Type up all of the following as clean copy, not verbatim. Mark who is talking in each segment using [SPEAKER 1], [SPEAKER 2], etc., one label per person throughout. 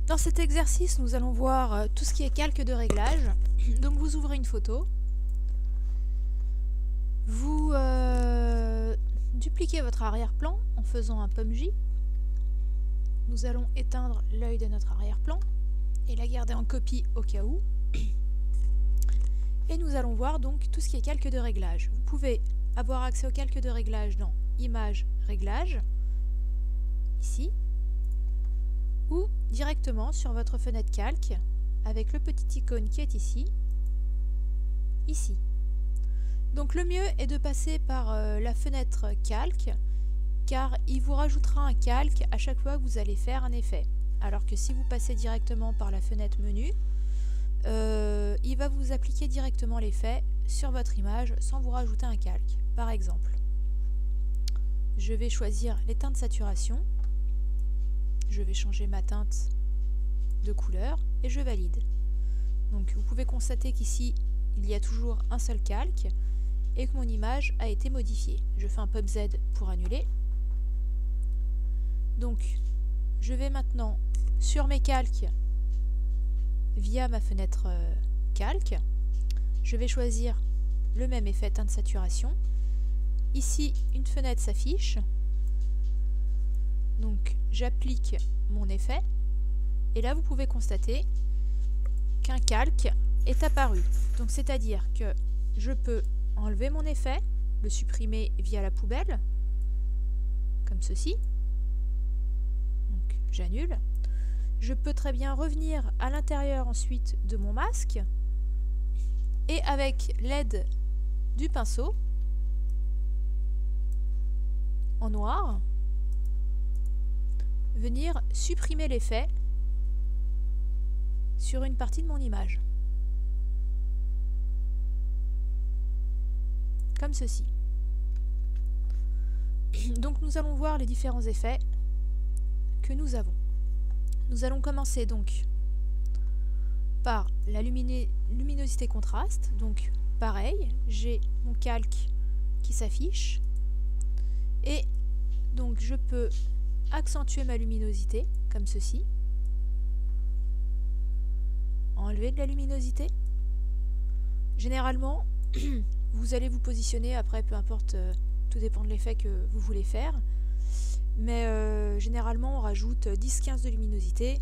[SPEAKER 1] Dans cet exercice, nous allons voir tout ce qui est calque de réglage. Donc vous ouvrez une photo, vous dupliquez votre arrière-plan en faisant un PUMJ. Nous allons éteindre l'œil de notre arrière-plan et la garder en copie au cas où. Et nous allons voir donc tout ce qui est calque de réglage. Vous pouvez avoir accès au calque de réglage dans Images, Réglages, ici, ou directement sur votre fenêtre calque avec le petit icône qui est ici, ici. Donc le mieux est de passer par la fenêtre calque, car il vous rajoutera un calque à chaque fois que vous allez faire un effet. Alors que si vous passez directement par la fenêtre menu, il va vous appliquer directement l'effet sur votre image sans vous rajouter un calque. Par exemple, je vais choisir les teintes de saturation, je vais changer ma teinte de couleur et je valide. Donc vous pouvez constater qu'ici il y a toujours un seul calque et que mon image a été modifiée. Je fais un pop Z pour annuler. Donc je vais maintenant sur mes calques via ma fenêtre calque. Je vais choisir le même effet teinte de saturation. Ici, une fenêtre s'affiche. Donc j'applique mon effet. Et là, vous pouvez constater qu'un calque est apparu. Donc c'est-à-dire que je peux enlever mon effet, le supprimer via la poubelle, comme ceci. Donc j'annule. Je peux très bien revenir à l'intérieur ensuite de mon masque et avec l'aide du pinceau en noir, venir supprimer l'effet sur une partie de mon image. Comme ceci. Donc nous allons voir les différents effets que nous avons. Nous allons commencer donc par la luminosité contraste. Donc pareil, j'ai mon calque qui s'affiche et donc je peux accentuer ma luminosité comme ceci, enlever de la luminosité. Généralement vous allez vous positionner, après peu importe, tout dépend de l'effet que vous voulez faire, mais généralement on rajoute 10-15 de luminosité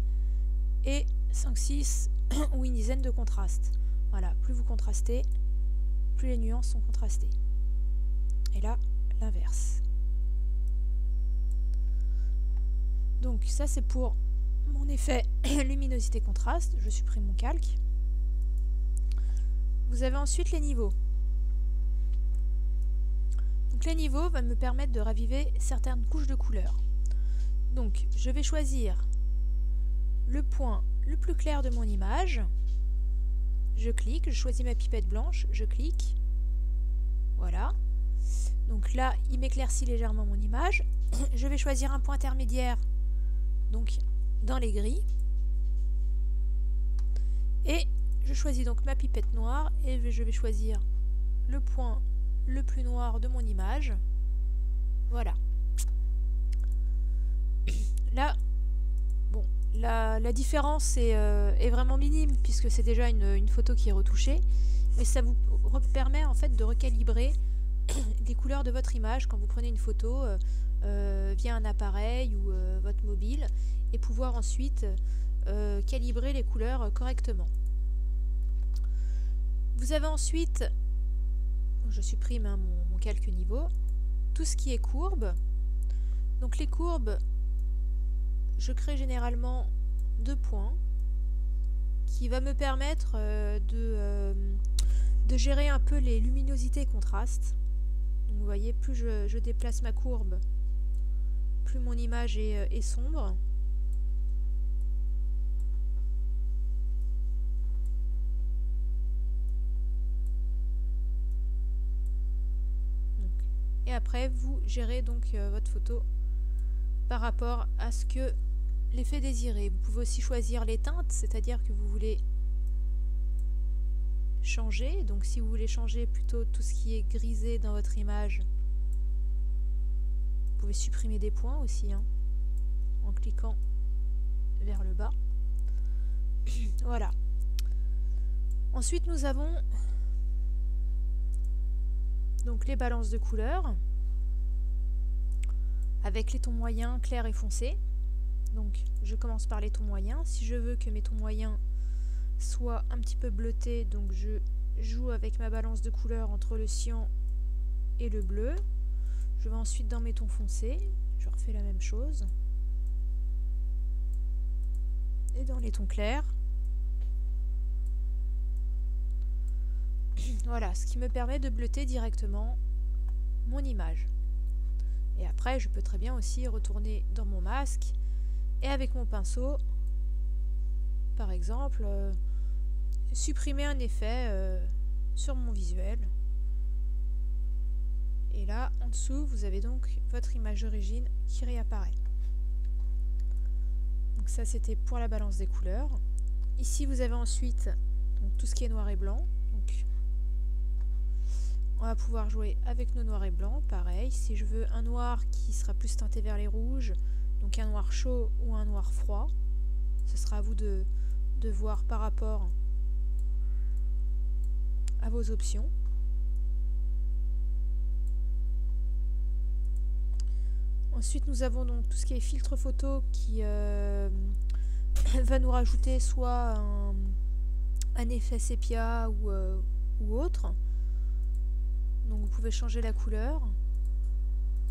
[SPEAKER 1] et 5-6 ou une dizaine de contraste. Voilà, plus vous contrastez, plus les nuances sont contrastées. Et là, l'inverse. Donc ça c'est pour mon effet luminosité contraste. Je supprime mon calque. Vous avez ensuite les niveaux. Donc les niveaux vont me permettre de raviver certaines couches de couleurs. Donc je vais choisir le point le plus clair de mon image. Je clique, je choisis ma pipette blanche, je clique. Voilà. Donc là, il m'éclaircit légèrement mon image. Je vais choisir un point intermédiaire, donc dans les gris. Et je choisis donc ma pipette noire et je vais choisir le point le plus noir de mon image. Voilà. Là, bon, la différence est vraiment minime puisque c'est déjà une photo qui est retouchée, mais ça vous permet en fait de recalibrer les couleurs de votre image quand vous prenez une photo via un appareil ou votre mobile et pouvoir ensuite calibrer les couleurs correctement. Vous avez ensuite, je supprime mon calque niveau, tout ce qui est courbe. Donc les courbes, je crée généralement 2 points qui va me permettre de gérer un peu les luminosités et contrastes. Donc vous voyez, plus je déplace ma courbe, plus mon image est sombre. Et après, vous gérez donc votre photo par rapport à ce que l'effet désiré. Vous pouvez aussi choisir les teintes, c'est-à-dire que vous voulez changer. Donc si vous voulez changer plutôt tout ce qui est grisé dans votre image, vous pouvez supprimer des points aussi, hein, en cliquant vers le bas. Voilà. Ensuite, nous avons donc les balances de couleurs avec les tons moyens, clairs et foncés. Donc je commence par les tons moyens. Si je veux que mes tons moyens soient un petit peu bleutés, donc je joue avec ma balance de couleurs entre le cyan et le bleu. Je vais ensuite dans mes tons foncés, je refais la même chose. Et dans les tons clairs. Voilà, ce qui me permet de bleuter directement mon image. Et après, je peux très bien aussi retourner dans mon masque et avec mon pinceau, par exemple, supprimer un effet sur mon visuel. Et là, en dessous, vous avez donc votre image d'origine qui réapparaît. Donc ça, c'était pour la balance des couleurs. Ici, vous avez ensuite donc, tout ce qui est noir et blanc. Donc, on va pouvoir jouer avec nos noirs et blancs. Pareil, si je veux un noir qui sera plus teinté vers les rouges, donc un noir chaud ou un noir froid, ce sera à vous de voir par rapport à vos options. Ensuite, nous avons donc tout ce qui est filtre photo qui va nous rajouter soit un effet sépia ou autre. Donc vous pouvez changer la couleur.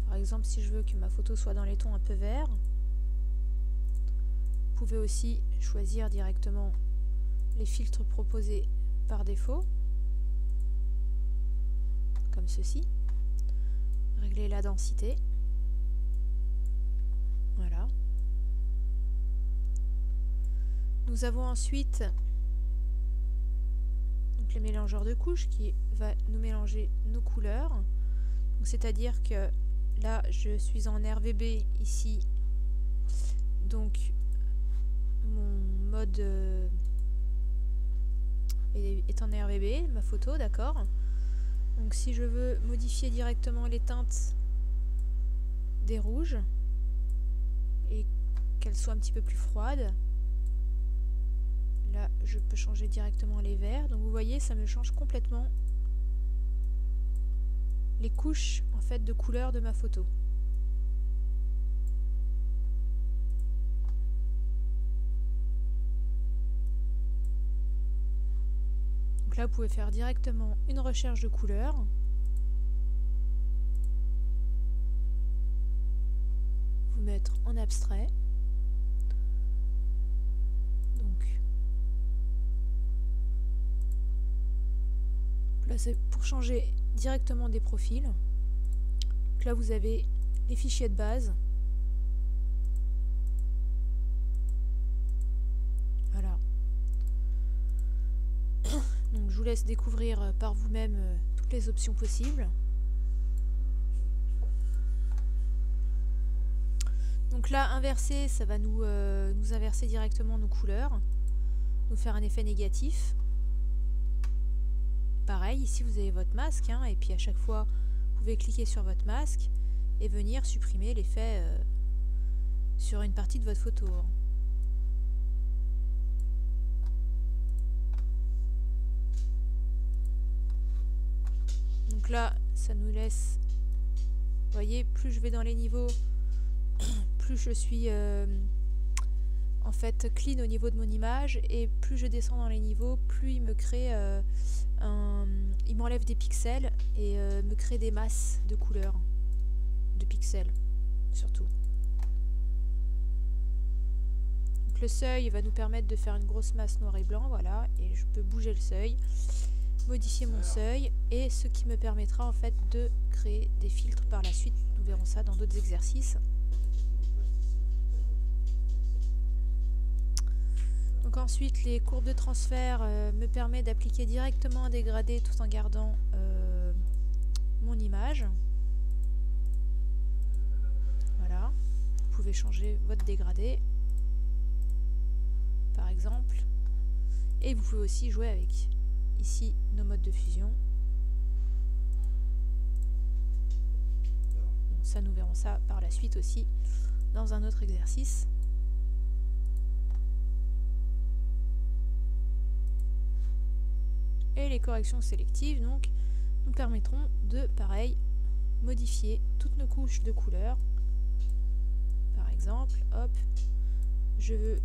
[SPEAKER 1] Par exemple, si je veux que ma photo soit dans les tons un peu verts, vous pouvez aussi choisir directement les filtres proposés par défaut, comme ceci. Régler la densité. Voilà. Nous avons ensuite donc les mélangeurs de couches qui va nous mélanger nos couleurs. C'est-à-dire que là, je suis en RVB ici. Donc, mon mode est en RVB, ma photo, d'accord. Donc, si je veux modifier directement les teintes des rouges et qu'elles soient un petit peu plus froides, là, je peux changer directement les verts. Donc, vous voyez, ça me change complètement les couches en fait de couleurs de ma photo. Donc là, vous pouvez faire directement une recherche de couleurs. Vous mettre en abstrait. Donc là, c'est pour changer directement des profils. Donc là, vous avez les fichiers de base. Voilà. Donc je vous laisse découvrir par vous-même toutes les options possibles. Donc là, inverser, ça va nous inverser directement nos couleurs, nous faire un effet négatif. Pareil, ici vous avez votre masque, hein, et puis à chaque fois, vous pouvez cliquer sur votre masque et venir supprimer l'effet sur une partie de votre photo. Hein. Donc là, ça nous laisse, vous voyez, plus je vais dans les niveaux, plus je suis en fait clean au niveau de mon image, et plus je descends dans les niveaux, plus il me crée il m'enlève des pixels et me crée des masses de couleurs, de pixels surtout. Donc le seuil va nous permettre de faire une grosse masse noir et blanc, voilà, et je peux bouger le seuil, modifier mon seuil, et ce qui me permettra en fait de créer des filtres par la suite. Nous verrons ça dans d'autres exercices. Donc ensuite, les courbes de transfert me permettent d'appliquer directement un dégradé tout en gardant mon image. Voilà, vous pouvez changer votre dégradé, par exemple. Et vous pouvez aussi jouer avec, ici, nos modes de fusion. Bon, ça, nous verrons ça par la suite aussi dans un autre exercice. les corrections sélectives donc nous permettront de, pareil, modifier toutes nos couches de couleurs. Par exemple, hop, je veux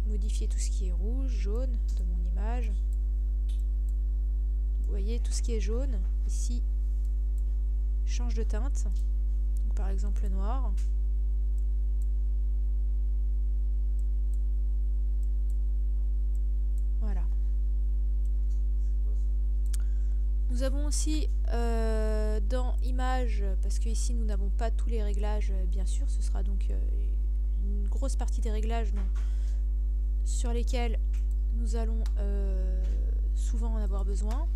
[SPEAKER 1] modifier tout ce qui est rouge, jaune de mon image. Vous voyez, tout ce qui est jaune, ici, change de teinte. Donc, par exemple, le noir. Voilà. Nous avons aussi dans Images, parce que ici nous n'avons pas tous les réglages, bien sûr, ce sera donc une grosse partie des réglages sur lesquels nous allons souvent en avoir besoin.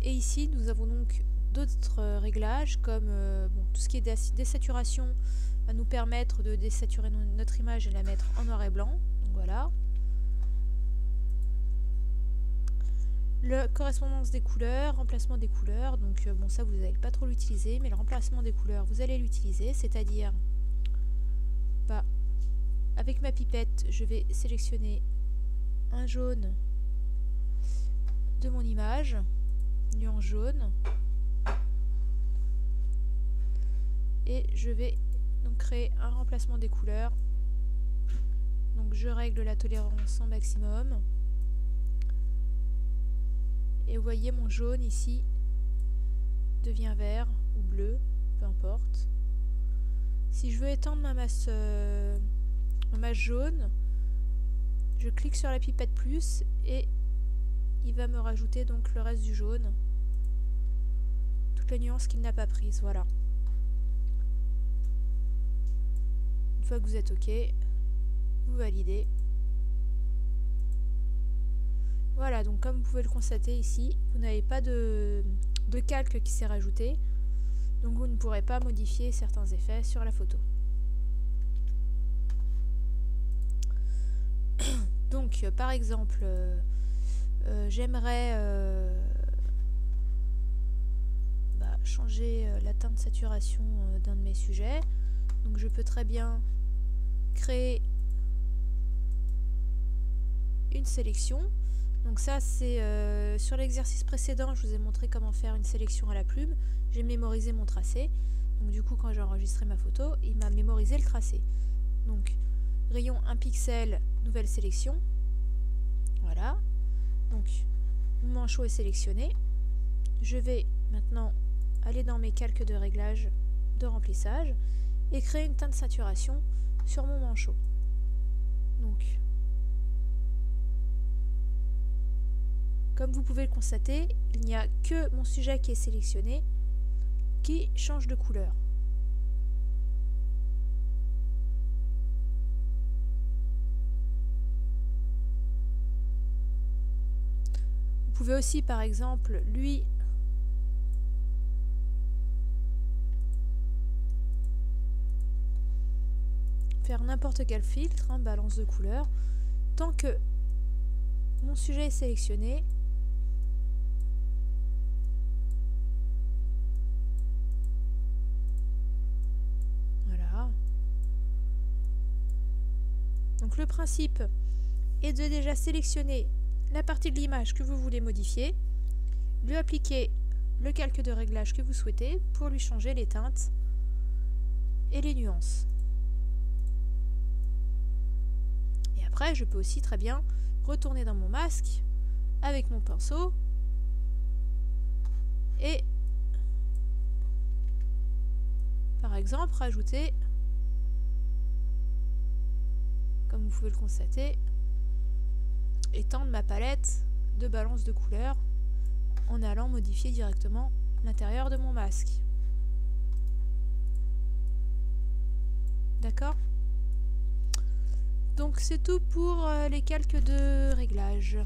[SPEAKER 1] Et ici nous avons donc d'autres réglages comme bon, tout ce qui est désaturation va nous permettre de désaturer notre image et la mettre en noir et blanc. Donc voilà. Le correspondance des couleurs, remplacement des couleurs, donc bon ça vous n'allez pas trop l'utiliser, mais le remplacement des couleurs vous allez l'utiliser, c'est-à-dire avec ma pipette je vais sélectionner un jaune de mon image, nuance jaune, et je vais donc créer un remplacement des couleurs, donc je règle la tolérance en maximum. Et vous voyez mon jaune ici devient vert ou bleu, peu importe. Si je veux étendre ma masse jaune, je clique sur la pipette plus et il va me rajouter donc le reste du jaune, toute la nuance qu'il n'a pas prise. Voilà. Une fois que vous êtes OK, vous validez. Voilà, donc comme vous pouvez le constater ici, vous n'avez pas de calque qui s'est rajouté, donc vous ne pourrez pas modifier certains effets sur la photo. Donc par exemple, j'aimerais changer la teinte de saturation d'un de mes sujets, donc je peux très bien créer une sélection. Donc ça c'est sur l'exercice précédent, je vous ai montré comment faire une sélection à la plume. J'ai mémorisé mon tracé. Donc du coup quand j'ai enregistré ma photo, il m'a mémorisé le tracé. Donc rayon 1 pixel, nouvelle sélection. Voilà. Donc mon manchot est sélectionné. Je vais maintenant aller dans mes calques de réglage de remplissage et créer une teinte de saturation sur mon manchot. Donc comme vous pouvez le constater, il n'y a que mon sujet qui est sélectionné qui change de couleur. Vous pouvez aussi, par exemple, lui faire n'importe quel filtre, balance de couleur, tant que mon sujet est sélectionné. Donc le principe est de déjà sélectionner la partie de l'image que vous voulez modifier, lui appliquer le calque de réglage que vous souhaitez pour lui changer les teintes et les nuances. Et après, je peux aussi très bien retourner dans mon masque avec mon pinceau et par exemple rajouter, comme vous pouvez le constater, étendre ma palette de balance de couleurs en allant modifier directement l'intérieur de mon masque. D'accord? Donc c'est tout pour les calques de réglage.